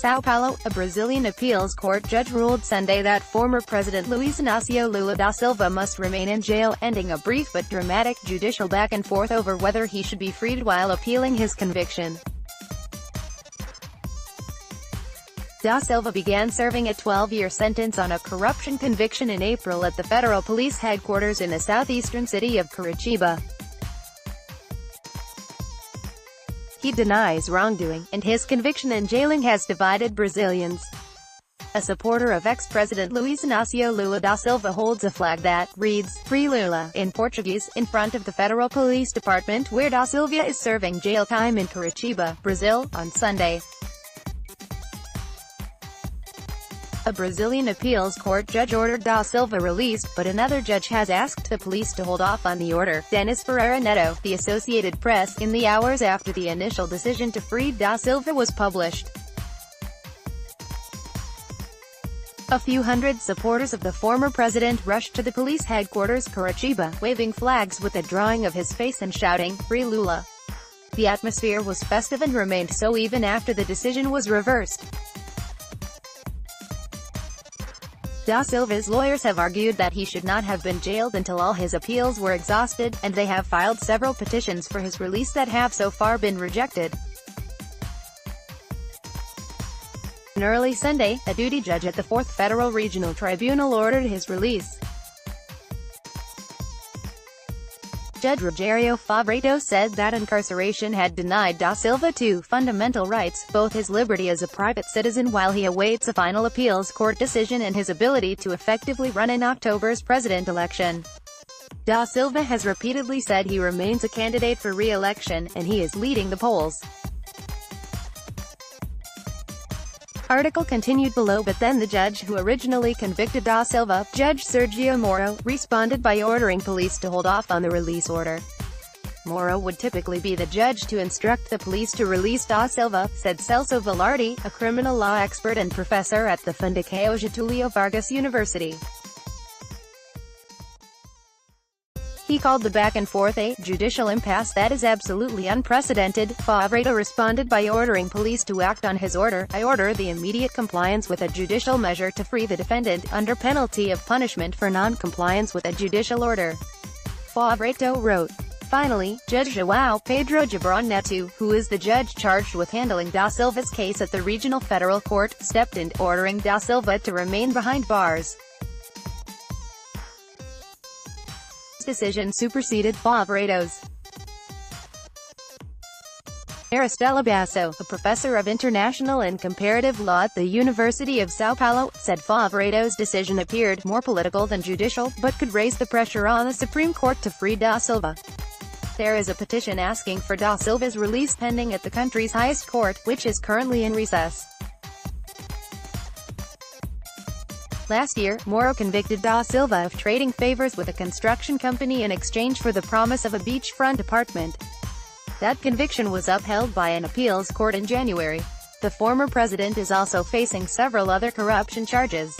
São Paulo, a Brazilian appeals court judge ruled Sunday that former President Luiz Inácio Lula da Silva must remain in jail, ending a brief but dramatic judicial back-and-forth over whether he should be freed while appealing his conviction. Da Silva began serving a 12-year sentence on a corruption conviction in April at the federal police headquarters in the southeastern city of Curitiba. He denies wrongdoing, and his conviction and jailing has divided Brazilians. A supporter of ex-President Luiz Inácio Lula da Silva holds a flag that reads, "Free Lula," in Portuguese, in front of the federal police department where da Silva is serving jail time in Curitiba, Brazil, on Sunday. A Brazilian appeals court judge ordered da Silva released, but another judge has asked the police to hold off on the order. Dennis Ferreira Neto, the Associated Press, in the hours after the initial decision to free da Silva was published. A few hundred supporters of the former president rushed to the police headquarters Curitiba, waving flags with a drawing of his face and shouting, "Free Lula." The atmosphere was festive and remained so even after the decision was reversed. Da Silva's lawyers have argued that he should not have been jailed until all his appeals were exhausted, and they have filed several petitions for his release that have so far been rejected. On early Sunday, a duty judge at the 4th Federal Regional Tribunal ordered his release. Judge Rogério Favreto said that incarceration had denied da Silva two fundamental rights, both his liberty as a private citizen while he awaits a final appeals court decision and his ability to effectively run in October's president election. Da Silva has repeatedly said he remains a candidate for re-election, and he is leading the polls. Article continued below, but then the judge who originally convicted da Silva, Judge Sergio Moro, responded by ordering police to hold off on the release order. Moro would typically be the judge to instruct the police to release da Silva, said Celso Velarde, a criminal law expert and professor at the Fundação Getúlio Vargas University. He called the back-and-forth a judicial impasse that is absolutely unprecedented. Favreto responded by ordering police to act on his order. "I order the immediate compliance with a judicial measure to free the defendant, under penalty of punishment for non-compliance with a judicial order," Favreto wrote. Finally, Judge João Pedro Gibran Neto, who is the judge charged with handling da Silva's case at the Regional Federal Court, stepped in, ordering da Silva to remain behind bars. Decision superseded Favreto's. Maristela Basso, a professor of international and comparative law at the University of São Paulo, said Favreto's decision appeared more political than judicial, but could raise the pressure on the Supreme Court to free da Silva. There is a petition asking for da Silva's release pending at the country's highest court, which is currently in recess. Last year, Moro convicted da Silva of trading favors with a construction company in exchange for the promise of a beachfront apartment. That conviction was upheld by an appeals court in January. The former president is also facing several other corruption charges.